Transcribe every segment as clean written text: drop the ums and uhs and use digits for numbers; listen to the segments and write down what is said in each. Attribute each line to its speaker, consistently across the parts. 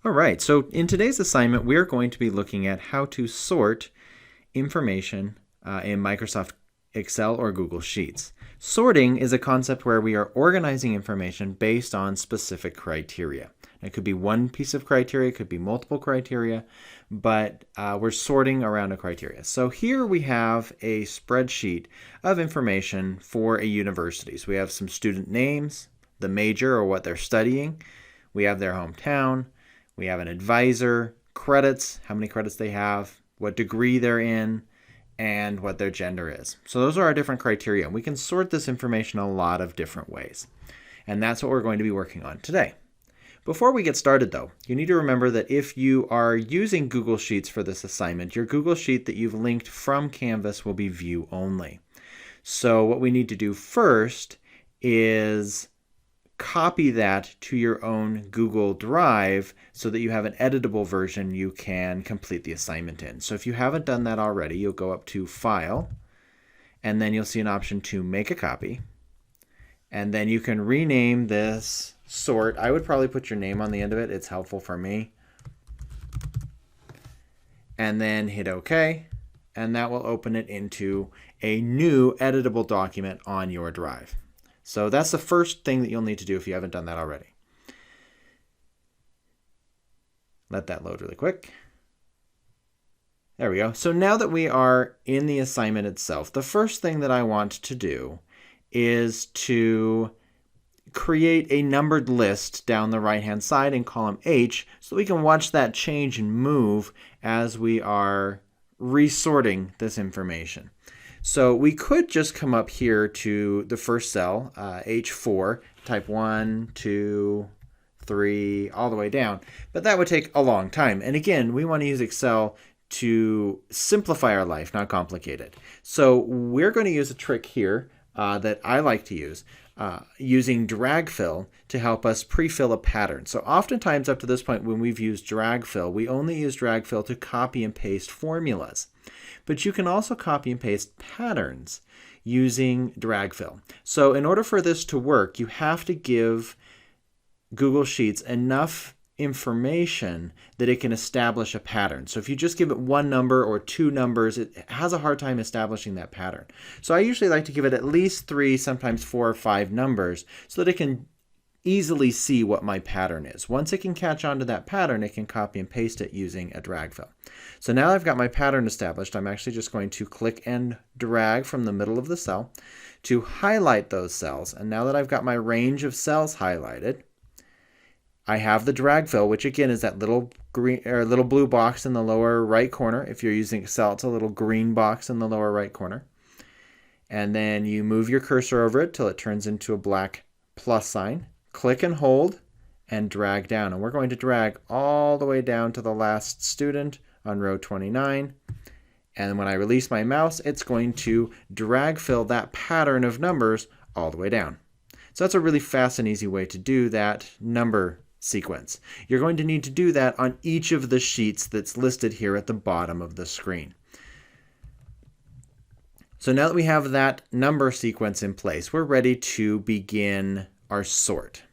Speaker 1: All right, so in today's assignment, we're going to be looking at how to sort information in Microsoft Excel or Google Sheets. Sorting is a concept where we are organizing information based on specific criteria. It could be one piece of criteria, it could be multiple criteria, but we're sorting around a criteria. So here we have a spreadsheet of information for a university. So we have some student names, the major or what they're studying, we have their hometown, we have an advisor, credits, how many credits they have, what degree they're in, and what their gender is. So those are our different criteria. We can sort this information a lot of different ways. And that's what we're going to be working on today. Before we get started though, you need to remember that if you are using Google Sheets for this assignment, your Google Sheet that you've linked from Canvas will be view only. So what we need to do first is copy that to your own Google Drive so that you have an editable version you can complete the assignment in. So if you haven't done that already, you'll go up to File, and then you'll see an option to make a copy. And then you can rename this sort. I would probably put your name on the end of it. It's helpful for me. And then hit OK, and that will open it into a new editable document on your drive. So that's the first thing that you'll need to do if you haven't done that already. Let that load really quick. There we go. So now that we are in the assignment itself, the first thing that I want to do is to create a numbered list down the right-hand side in column H so we can watch that change and move as we are resorting this information. So we could just come up here to the first cell, H4, type 1, 2, 3, all the way down. But that would take a long time. And again, we want to use Excel to simplify our life, not complicate it. So we're going to use a trick here that I like to use, using drag fill to help us pre-fill a pattern. So oftentimes up to this point when we've used drag fill, we only use drag fill to copy and paste formulas. But you can also copy and paste patterns using drag fill. So in order for this to work, you have to give Google Sheets enough information that it can establish a pattern. So if you just give it one number or two numbers, it has a hard time establishing that pattern. So I usually like to give it at least 3, sometimes 4 or 5 numbers so that it can easily see what my pattern is. Once it can catch on to that pattern, it can copy and paste it using a drag fill. So now I've got my pattern established. I'm actually just going to click and drag from the middle of the cell to highlight those cells. And now that I've got my range of cells highlighted, I have the drag fill, which again is that little green or little blue box in the lower right corner. If you're using Excel, it's a little green box in the lower right corner. And then you move your cursor over it till it turns into a black plus sign. Click and hold and drag down. And we're going to drag all the way down to the last student on row 29. And when I release my mouse, it's going to drag fill that pattern of numbers all the way down. So that's a really fast and easy way to do that number sequence. You're going to need to do that on each of the sheets that's listed here at the bottom of the screen. So now that we have that number sequence in place, we're ready to begin our sort.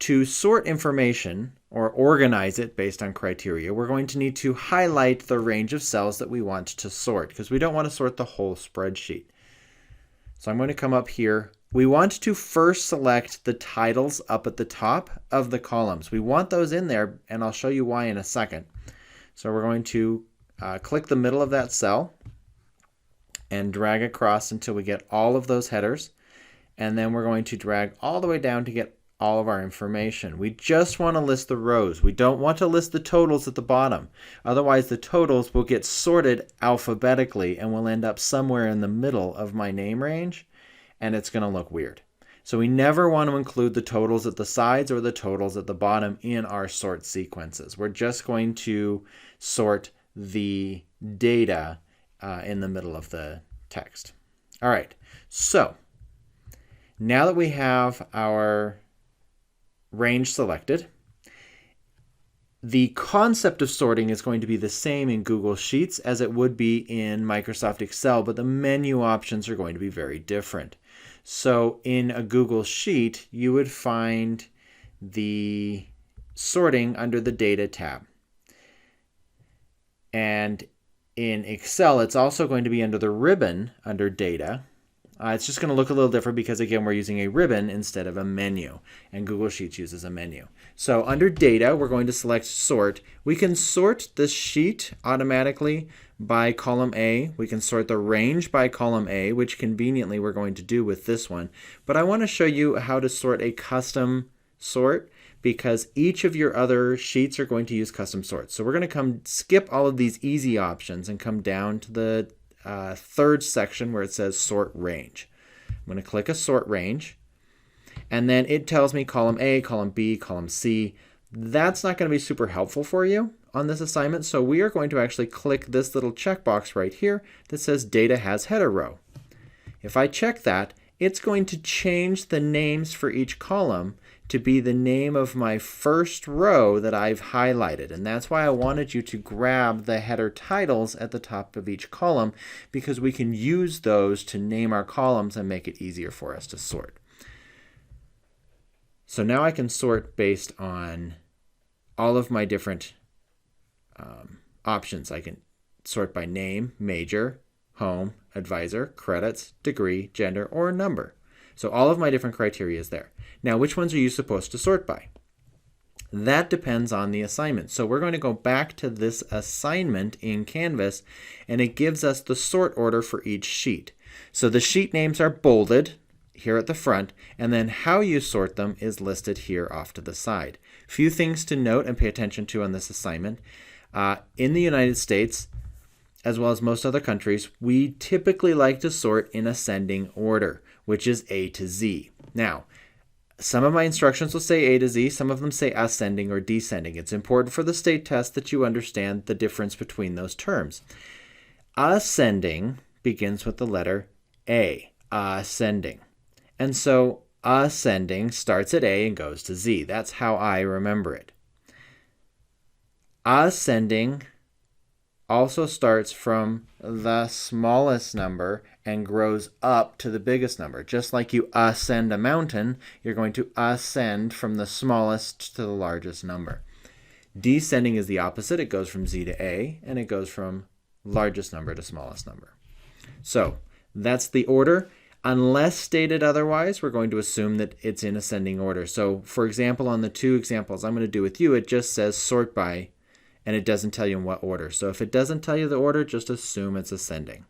Speaker 1: To sort information or organize it based on criteria, we're going to need to highlight the range of cells that we want to sort because we don't want to sort the whole spreadsheet. So I'm going to come up here. We want to first select the titles up at the top of the columns. We want those in there, and I'll show you why in a second. So we're going to click the middle of that cell and drag across until we get all of those headers. And then we're going to drag all the way down to get all of our information. We just want to list the rows. We don't want to list the totals at the bottom. Otherwise, the totals will get sorted alphabetically and will end up somewhere in the middle of my name range, and it's going to look weird. So we never want to include the totals at the sides or the totals at the bottom in our sort sequences. We're just going to sort the data in the middle of the text. All right, so now that we have our range selected, the concept of sorting is going to be the same in Google Sheets as it would be in Microsoft Excel, but the menu options are going to be very different. So in a Google Sheet, you would find the sorting under the Data tab. And in Excel, it's also going to be under the ribbon under Data. It's just going to look a little different because, again, we're using a ribbon instead of a menu, and Google Sheets uses a menu. So under Data, we're going to select Sort. We can sort the sheet automatically by column A. We can sort the range by column A, which conveniently we're going to do with this one. But I want to show you how to sort a custom sort, because each of your other sheets are going to use custom sorts. So we're going to skip all of these easy options and come down to the third section where it says Sort Range. I'm going to click a Sort Range, and then it tells me column A, column B, column C. That's not going to be super helpful for you on this assignment, so we are going to actually click this little checkbox right here that says Data has header row. If I check that, it's going to change the names for each column to be the name of my first row that I've highlighted. And that's why I wanted you to grab the header titles at the top of each column, because we can use those to name our columns and make it easier for us to sort. So now I can sort based on all of my different options. I can sort by name, major, home, advisor, credits, degree, gender, or number. So all of my different criteria is there. Now, which ones are you supposed to sort by? That depends on the assignment. So we're going to go back to this assignment in Canvas, and it gives us the sort order for each sheet. So the sheet names are bolded here at the front, and then how you sort them is listed here off to the side. Few things to note and pay attention to on this assignment. In the United States, as well as most other countries, we typically like to sort in ascending order, which is A to Z. Now, some of my instructions will say A to Z, some of them say ascending or descending. It's important for the state test that you understand the difference between those terms. Ascending begins with the letter A, ascending. And so ascending starts at A and goes to Z. That's how I remember it. Ascending also starts from the smallest number and grows up to the biggest number. Just like you ascend a mountain, you're going to ascend from the smallest to the largest number. Descending is the opposite. It goes from Z to A, and it goes from largest number to smallest number. So that's the order. Unless stated otherwise, we're going to assume that it's in ascending order. So for example, on the two examples I'm going to do with you, it just says sort by, and it doesn't tell you in what order. So if it doesn't tell you the order, just assume it's ascending.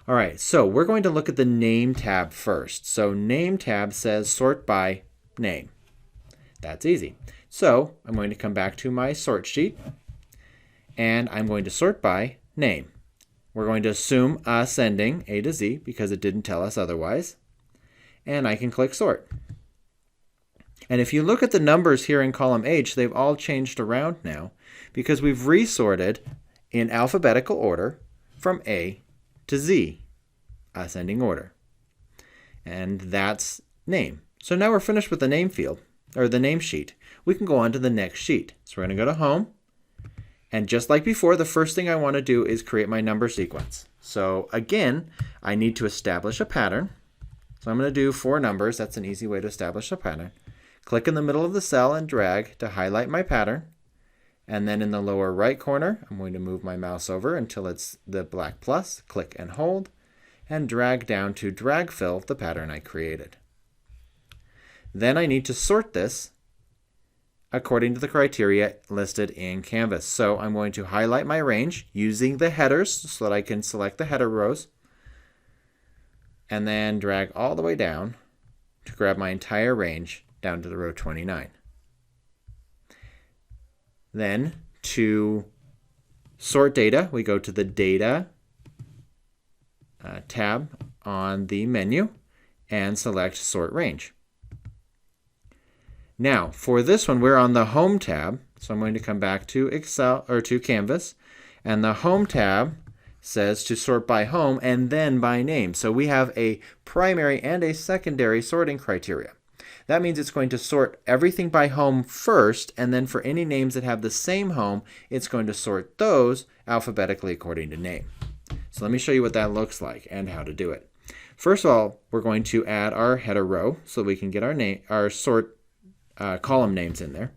Speaker 1: All right, so we're going to look at the Name tab first. So Name tab says sort by name. That's easy. So I'm going to come back to my sort sheet, and I'm going to sort by name. We're going to assume ascending, A to Z, because it didn't tell us otherwise. And I can click sort. And if you look at the numbers here in column H, they've all changed around now because we've resorted in alphabetical order from A to Z, ascending order. And that's name. So now we're finished with the name field, or the name sheet. We can go on to the next sheet. So we're going to go to Home. And just like before, the first thing I want to do is create my number sequence. So again, I need to establish a pattern. So I'm going to do 4 numbers. That's an easy way to establish a pattern. Click in the middle of the cell and drag to highlight my pattern. And then in the lower right corner, I'm going to move my mouse over until it's the black plus. Click and hold, and drag down to drag fill the pattern I created. Then I need to sort this according to the criteria listed in Canvas. So I'm going to highlight my range using the headers so that I can select the header rows, and then drag all the way down to grab my entire range down to the row 29. Then to sort data, we go to the Data tab on the menu and select Sort Range. Now, for this one, we're on the Home tab, so I'm going to come back to Excel or to Canvas, and the Home tab says to sort by home and then by name. So we have a primary and a secondary sorting criteria. That means it's going to sort everything by home first, and then for any names that have the same home, it's going to sort those alphabetically according to name. So let me show you what that looks like and how to do it. First of all, we're going to add our header row so we can get our sort column names in there.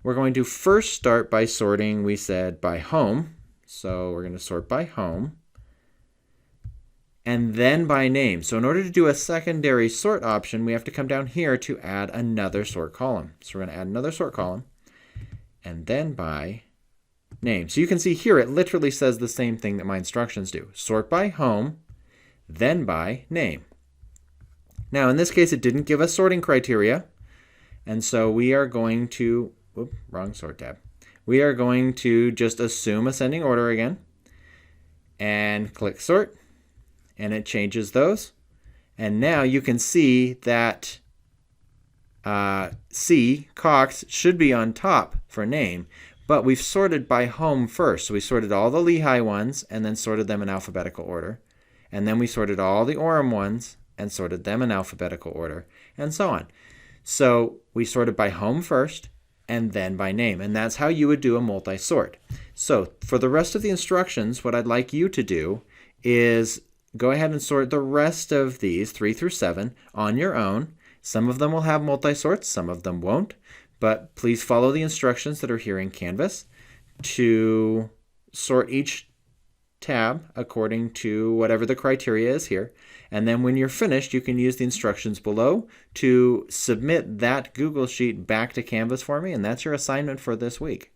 Speaker 1: We're going to first start by sorting, we said, by home. So we're going to sort by home. And then by name. So in order to do a secondary sort option, we have to come down here to add another sort column. So we're going to add another sort column. And then by name. So you can see here it literally says the same thing that my instructions do. Sort by home, then by name. Now in this case it didn't give us sorting criteria. And so we are going to, wrong sort tab. We are going to just assume ascending order again. And click sort. And it changes those. And now you can see that C, Cox, should be on top for name, but we've sorted by home first. So we sorted all the Lehigh ones and then sorted them in alphabetical order. And then we sorted all the Orem ones and sorted them in alphabetical order, and so on. So we sorted by home first and then by name, and that's how you would do a multi-sort. So for the rest of the instructions, what I'd like you to do is go ahead and sort the rest of these 3 through 7 on your own. Some of them will have multi-sorts, some of them won't, but please follow the instructions that are here in Canvas to sort each tab according to whatever the criteria is here. And then when you're finished, you can use the instructions below to submit that Google Sheet back to Canvas for me, and that's your assignment for this week.